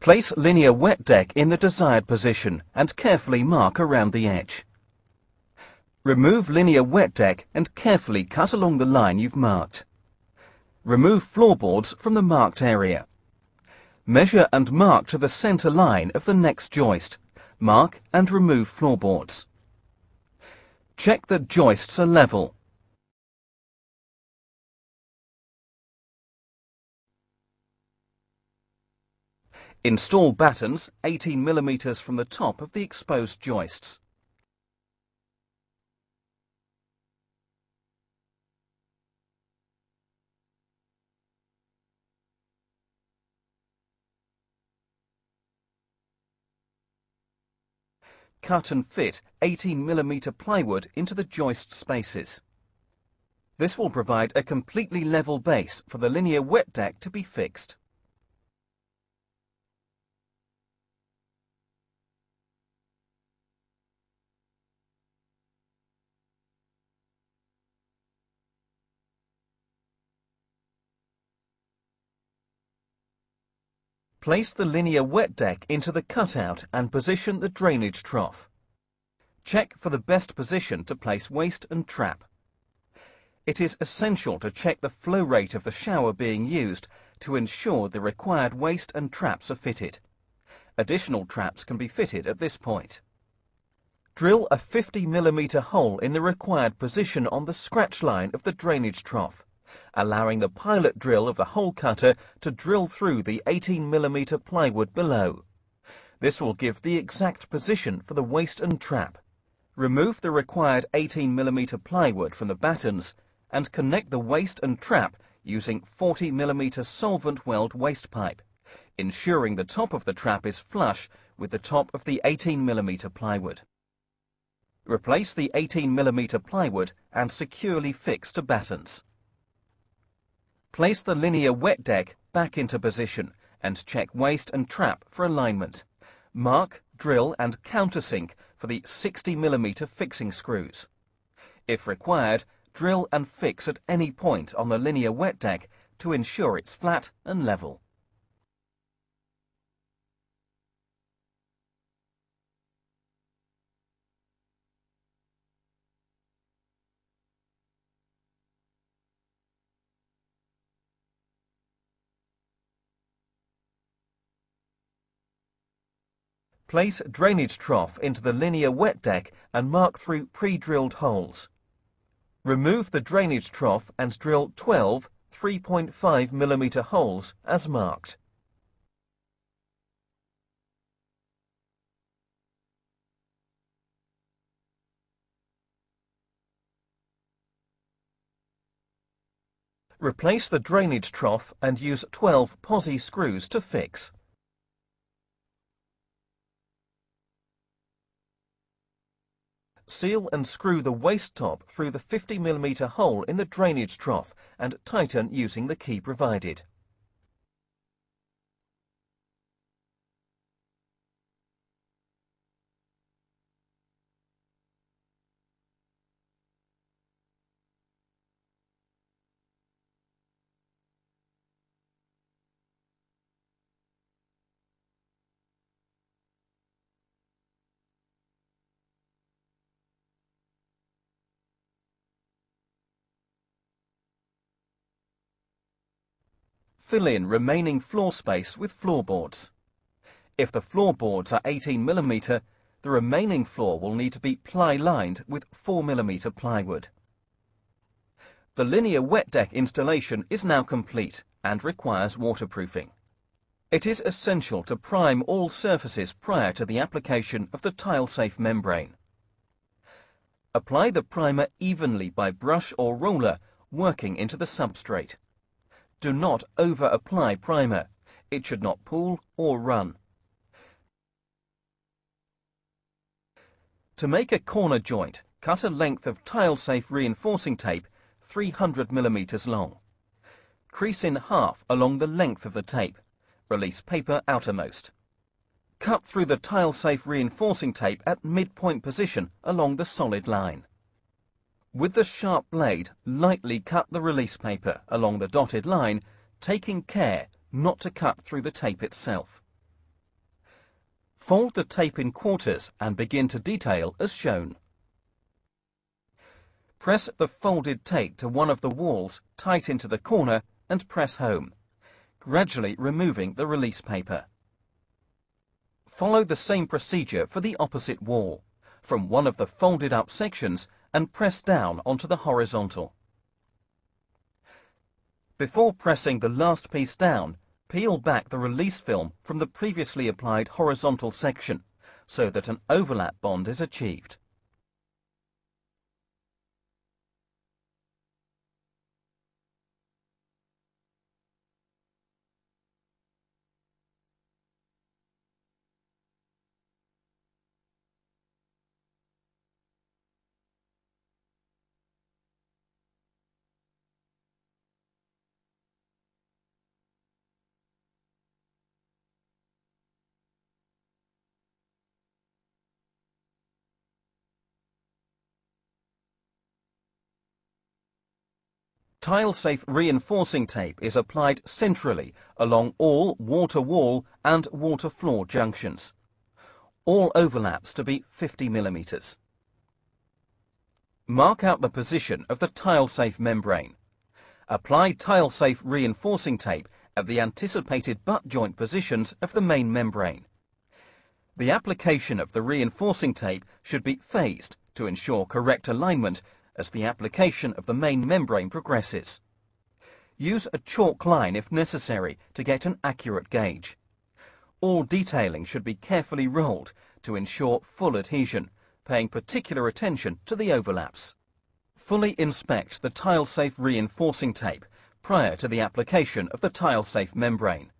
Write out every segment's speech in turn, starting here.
Place linear wet deck in the desired position and carefully mark around the edge. Remove linear wet deck and carefully cut along the line you've marked. Remove floorboards from the marked area. Measure and mark to the center line of the next joist. Mark and remove floorboards. Check that joists are level. Install battens 18 mm from the top of the exposed joists. Cut and fit 18 mm plywood into the joist spaces. This will provide a completely level base for the linear wet deck to be fixed. Place the linear wet deck into the cutout and position the drainage trough. Check for the best position to place waste and trap. It is essential to check the flow rate of the shower being used to ensure the required waste and traps are fitted. Additional traps can be fitted at this point. Drill a 50 mm hole in the required position on the scratch line of the drainage trough, allowing the pilot drill of the hole cutter to drill through the 18 mm plywood below. This will give the exact position for the waste and trap. Remove the required 18 mm plywood from the battens and connect the waste and trap using 40 mm solvent weld waste pipe, ensuring the top of the trap is flush with the top of the 18 mm plywood. Replace the 18 mm plywood and securely fix to battens. Place the linear wet deck back into position and check waste and trap for alignment. Mark, drill and countersink for the 60 mm fixing screws. If required, drill and fix at any point on the linear wet deck to ensure it's flat and level. Place drainage trough into the linear wet deck and mark through pre-drilled holes. Remove the drainage trough and drill 12 3.5 mm holes as marked. Replace the drainage trough and use 12 posi screws to fix. Seal and screw the waste top through the 50 mm hole in the drainage trough and tighten using the key provided. Fill in remaining floor space with floorboards. If the floorboards are 18 mm, the remaining floor will need to be ply-lined with 4 mm plywood. The linear wet deck installation is now complete and requires waterproofing. It is essential to prime all surfaces prior to the application of the tile-safe membrane. Apply the primer evenly by brush or roller, working into the substrate. Do not over-apply primer. It should not pool or run. To make a corner joint, cut a length of tile-safe reinforcing tape 300 mm long. Crease in half along the length of the tape. Release paper outermost. Cut through the tile-safe reinforcing tape at midpoint position along the solid line. With the sharp blade, lightly cut the release paper along the dotted line, taking care not to cut through the tape itself. Fold the tape in quarters and begin to detail as shown. Press the folded tape to one of the walls tight into the corner and press home, gradually removing the release paper. Follow the same procedure for the opposite wall, from one of the folded up sections, and press down onto the horizontal. Before pressing the last piece down, peel back the release film from the previously applied horizontal section so that an overlap bond is achieved. Tile-safe reinforcing tape is applied centrally along all wall-to-wall and wall-to-floor junctions. All overlaps to be 50 mm. Mark out the position of the tile-safe membrane. Apply tile-safe reinforcing tape at the anticipated butt joint positions of the main membrane. The application of the reinforcing tape should be phased to ensure correct alignment as the application of the main membrane progresses. Use a chalk line if necessary to get an accurate gauge. All detailing should be carefully rolled to ensure full adhesion, paying particular attention to the overlaps. Fully inspect the tile-safe reinforcing tape prior to the application of the tile-safe membrane.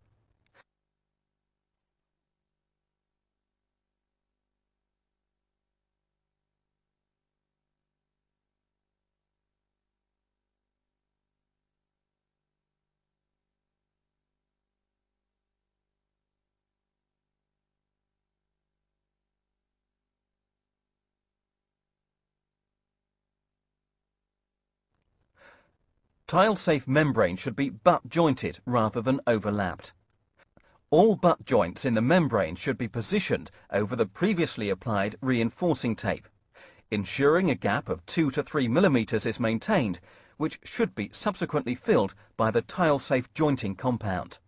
Tile-safe membrane should be butt-jointed rather than overlapped. All butt joints in the membrane should be positioned over the previously applied reinforcing tape, ensuring a gap of 2 to 3 mm is maintained, which should be subsequently filled by the tile-safe jointing compound.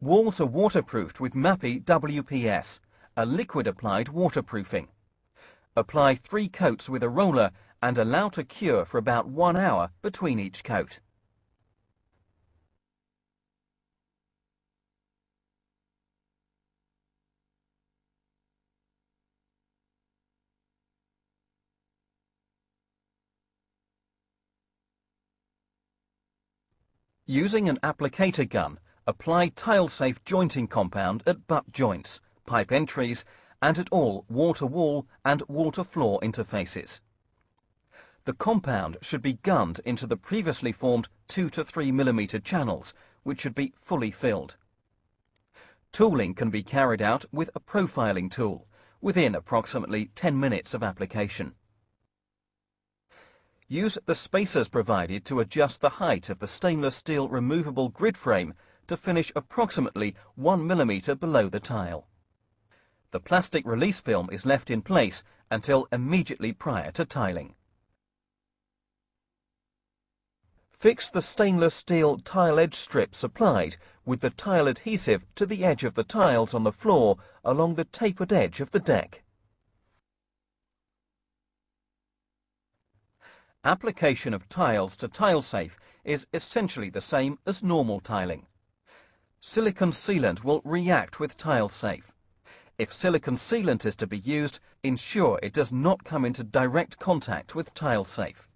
Walls are waterproofed with MAPI WPS, a liquid-applied waterproofing. Apply 3 coats with a roller and allow to cure for about 1 hour between each coat. Using an applicator gun, apply tile-safe jointing compound at butt joints, pipe entries, and at all wall-to-wall and wall-to-floor interfaces. The compound should be gunned into the previously formed 2 to 3 mm channels, which should be fully filled. Tooling can be carried out with a profiling tool within approximately 10 minutes of application. Use the spacers provided to adjust the height of the stainless steel removable grid frame to finish approximately 1 mm below the tile. The plastic release film is left in place until immediately prior to tiling. Fix the stainless steel tile edge strips applied with the tile adhesive to the edge of the tiles on the floor along the tapered edge of the deck. Application of tiles to TileSafe is essentially the same as normal tiling. Silicon sealant will react with TileSafe. If silicon sealant is to be used, ensure it does not come into direct contact with TileSafe.